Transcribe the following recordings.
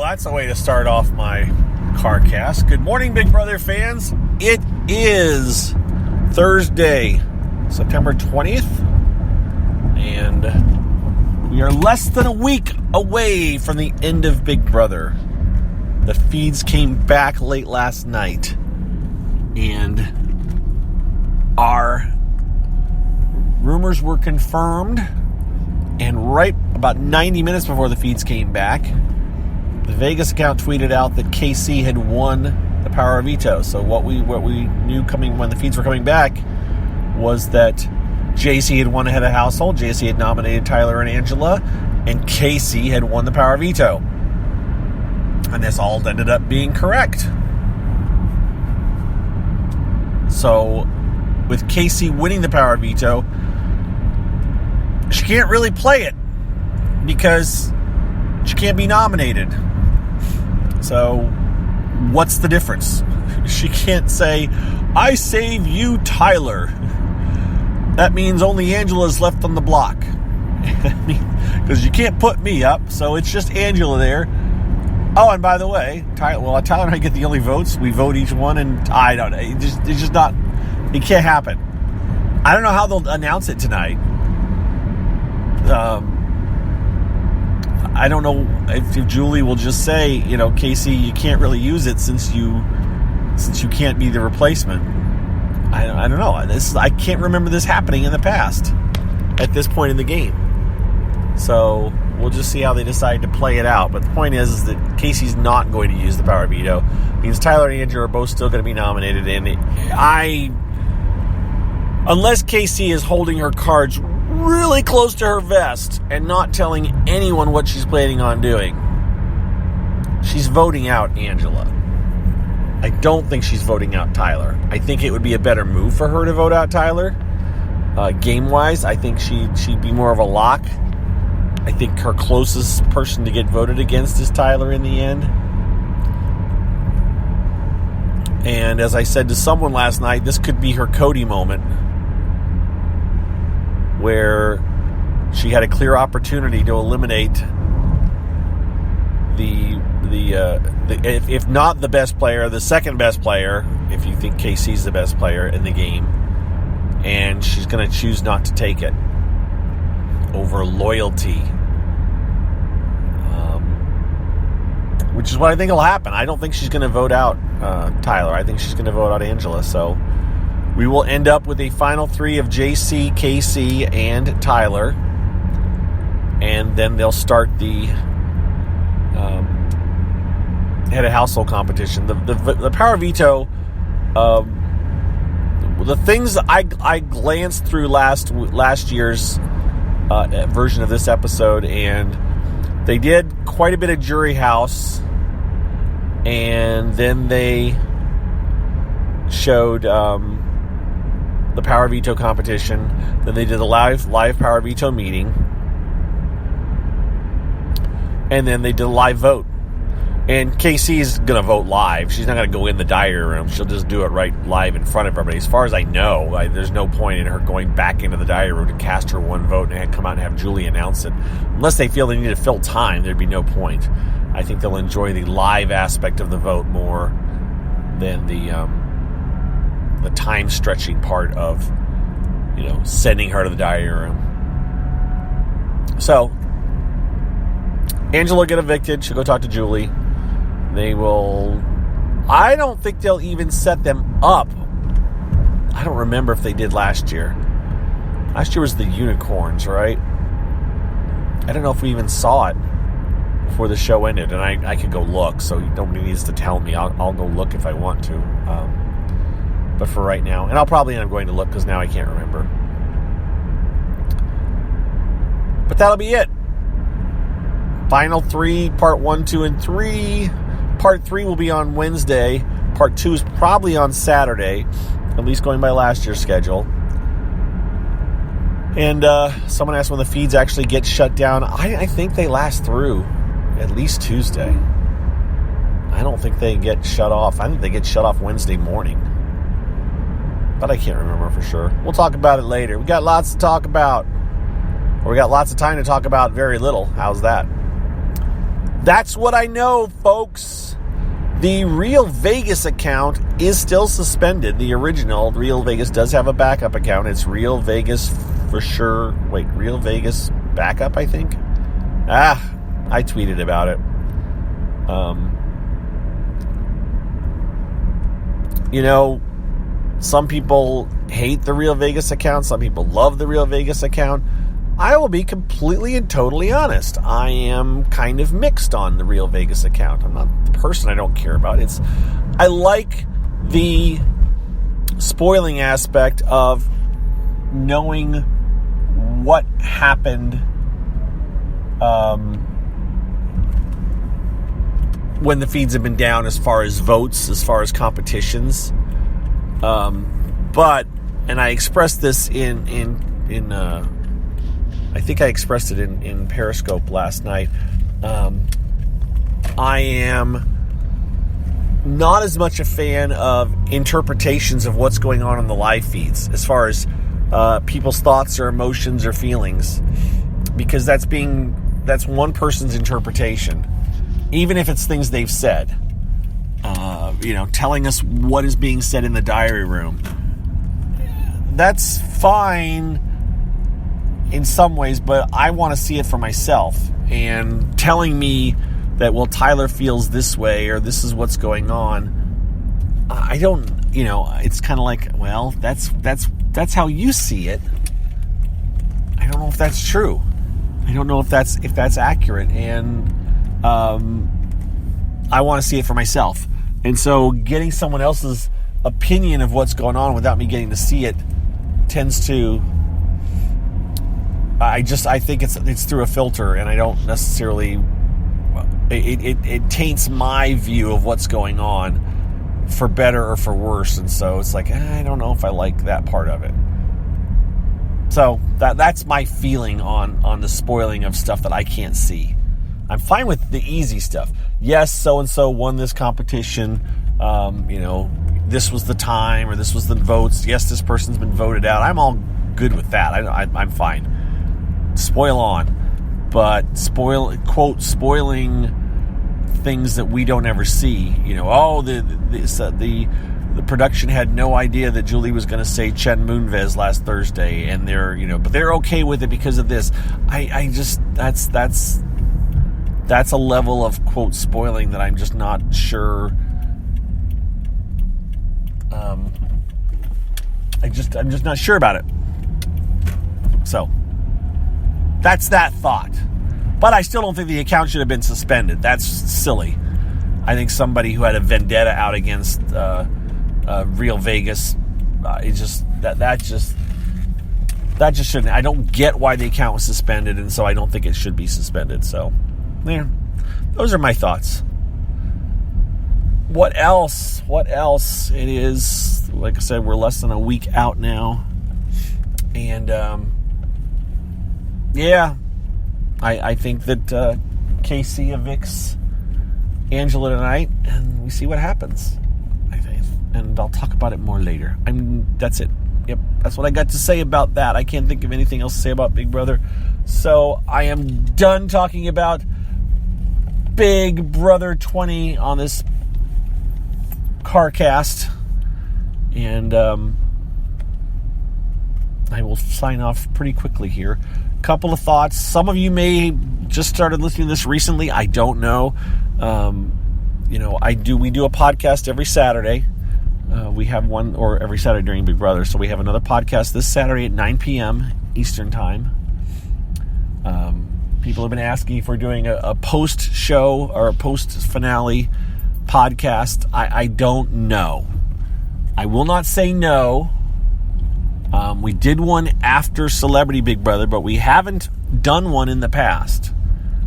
that's a way to start off my CarCast. Good morning, Big Brother fans. It is Thursday, September 20th, and we are less than a week away from the end of Big Brother. The feeds came back late last night, and our rumors were confirmed, and right about 90 minutes before the feeds came back, the Vegas account tweeted out that KC had won the power of veto. So what we knew coming when the feeds were coming back was that JC had won ahead of household. JC had nominated Tyler and Angela, and KC had won the power of veto. And this all ended up being correct. So with KC winning the power of veto, she can't really play it because she can't be nominated. So what's the difference? She can't say, I save you, Tyler. That means only Angela's left on the block. Because you can't put me up, so it's just Angela there. Oh, and by the way, Tyler and I get the only votes. We vote each one, and I don't know. It's just not, it can't happen. I don't know how they'll announce it tonight. I don't know if Julie will just say, Casey, you can't really use it since you can't be the replacement. I don't know. I can't remember this happening in the past at this point in the game. So we'll just see how they decide to play it out. But the point is that Casey's not going to use the power of veto. It means Tyler and Andrew are both still going to be nominated. And unless Casey is holding her cards really close to her vest and not telling anyone what she's planning on doing, she's voting out Angela. I don't think she's voting out Tyler. I think it would be a better move for her to vote out Tyler. Game-wise, I think she'd be more of a lock. I think her closest person to get voted against is Tyler in the end. And as I said to someone last night, this could be her Cody moment, where she had a clear opportunity to eliminate the if not the best player, the second best player, if you think KC's the best player in the game, and she's going to choose not to take it over loyalty, which is what I think will happen. I don't think she's going to vote out Tyler. I think she's going to vote out Angela. So we will end up with a final three of JC, KC, and Tyler. And then they'll start the head of household competition. The power veto, the things I glanced through last year's version of this episode, and they did quite a bit of jury house, and then they showed the power veto competition. Then they did a live power veto meeting, and then they did a live vote. And Casey's going to vote live. She's not going to go in the diary room. She'll just do it right live in front of everybody. As far as I know, there's no point in her going back into the diary room to cast her one vote and come out and have Julie announce it. Unless they feel they need to fill time, there'd be no point. I think they'll enjoy the live aspect of the vote more than the time stretching part of, sending her to the diary room. So Angela will get evicted. She'll go talk to Julie. They will... I don't think they'll even set them up. I don't remember if they did last year. Last year was the unicorns, right? I don't know if we even saw it before the show ended. And I could go look, so nobody needs to tell me. I'll go look if I want to. But for right now... And I'll probably end up going to look because now I can't remember. But that'll be it. Final three, part 1, 2, and 3. Part 3 will be on Wednesday. Part 2 is probably on Saturday, at least going by last year's schedule. And someone asked when the feeds actually get shut down. I think they last through at least Tuesday. I don't think they get shut off. I think they get shut off Wednesday morning. But I can't remember for sure. We'll talk about it later. We got lots to talk about. Or we got lots of time to talk about very little. How's that? That's what I know, folks. The Real Vegas account is still suspended. The original Real Vegas does have a backup account. It's Real Vegas for sure. Wait, Real Vegas backup, I think? I tweeted about it. Some people hate the Real Vegas account. Some people love the Real Vegas account. I will be completely and totally honest. I am kind of mixed on the Real Vegas account. I'm not the person I don't care about. I like the spoiling aspect of knowing what happened when the feeds have been down as far as votes, as far as competitions. But I expressed this in I think I expressed it in Periscope last night. I am not as much a fan of interpretations of what's going on the live feeds as far as people's thoughts or emotions or feelings, because that's one person's interpretation, even if it's things they've said. Telling us what is being said in the diary room. That's fine in some ways, but I want to see it for myself. And telling me that, well, Tyler feels this way or this is what's going on, I don't, it's kind of like, well, that's how you see it. I don't know if that's true. I don't know if that's accurate, and I want to see it for myself. And so getting someone else's opinion of what's going on without me getting to see it tends to, I think it's through a filter, and I don't necessarily, it taints my view of what's going on for better or for worse. And so it's like, I don't know if I like that part of it. So that's my feeling on the spoiling of stuff that I can't see. I'm fine with the easy stuff. Yes, so-and-so won this competition. This was the time, or this was the votes. Yes, this person's been voted out. I'm all good with that. I'm fine. Spoil on. But spoiling things that we don't ever see. The production had no idea that Julie was going to say Chen Moonves last Thursday, and but they're okay with it because of this. I just, that's a level of, quote, spoiling that I'm just not sure. I'm just not sure about it. So that's that thought. But I still don't think the account should have been suspended. That's silly. I think somebody who had a vendetta out against Real Vegas, that just shouldn't. I don't get why the account was suspended, and so I don't think it should be suspended. So, yeah, those are my thoughts. What else? It is, like I said, we're less than a week out now, and I think that Casey evicts Angela tonight, and we see what happens. And I'll talk about it more later. That's it. Yep, that's what I got to say about that. I can't think of anything else to say about Big Brother. So I am done talking about Big Brother 20 on this CarCast. And I will sign off pretty quickly here. Couple of thoughts. Some of you may just started listening to this recently. I don't know. We do a podcast every Saturday. We have one, or every Saturday during Big Brother. So we have another podcast this Saturday at 9 p.m. Eastern Time. People have been asking if we're doing a post-show or a post-finale podcast. I don't know. I will not say no. We did one after Celebrity Big Brother, but we haven't done one in the past.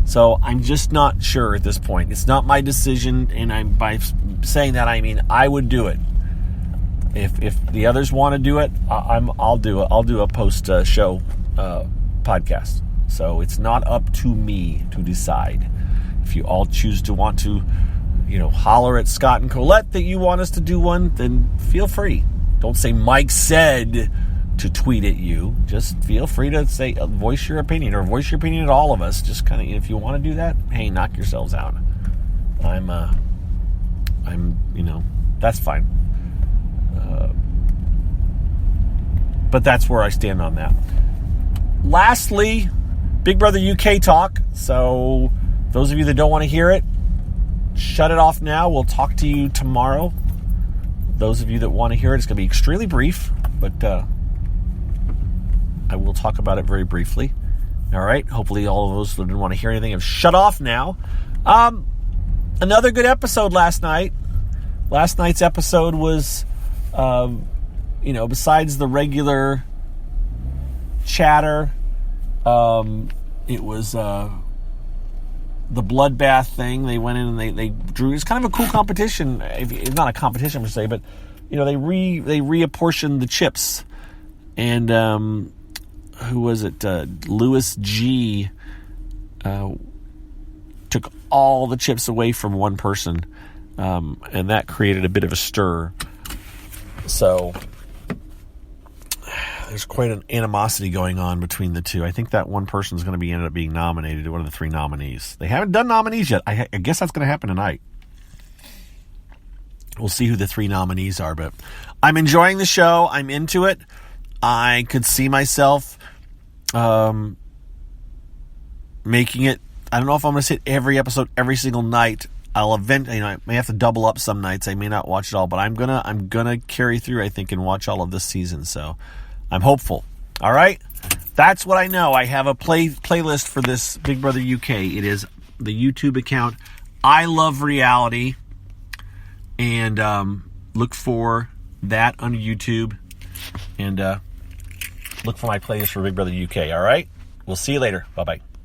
So I'm just not sure at this point. It's not my decision, and by saying that, I mean I would do it. If the others want to do it, I'll do it. I'll do a post-show podcast. So it's not up to me to decide. If you all choose to want to, holler at Scott and Colette that you want us to do one, then feel free. Don't say Mike said to tweet at you, just feel free to say, voice your opinion, or voice your opinion at all of us. Just kind of, if you want to do that, hey, knock yourselves out. I'm that's fine. But that's where I stand on that. Lastly, Big Brother UK talk. So those of you that don't want to hear it, shut it off now. We'll talk to you tomorrow. Those of you that want to hear it, it's going to be extremely brief, but I will talk about it very briefly. All right. Hopefully all of those that didn't want to hear anything have shut off now. Another good episode last night. Last night's episode was, besides the regular chatter, it was the bloodbath thing. They went in and they drew. It's kind of a cool competition. It's not a competition per se, but they reapportioned the chips. And who was it? Lewis G. Took all the chips away from one person, and that created a bit of a stir. So there's quite an animosity going on between the two. I think that one person is going to ended up being nominated, one of the three nominees. They haven't done nominees yet. I guess that's going to happen tonight. We'll see who the three nominees are, but I'm enjoying the show. I'm into it. I could see myself making it. I don't know if I'm going to sit every episode every single night. I may have to double up some nights. I may not watch it all, but I'm gonna carry through, I think, and watch all of this season. So I'm hopeful. All right, that's what I know. I have a playlist for this Big Brother UK. It is the YouTube account I Love Reality, and look for that on YouTube, and look for my playlist for Big Brother UK. All right, we'll see you later. Bye bye.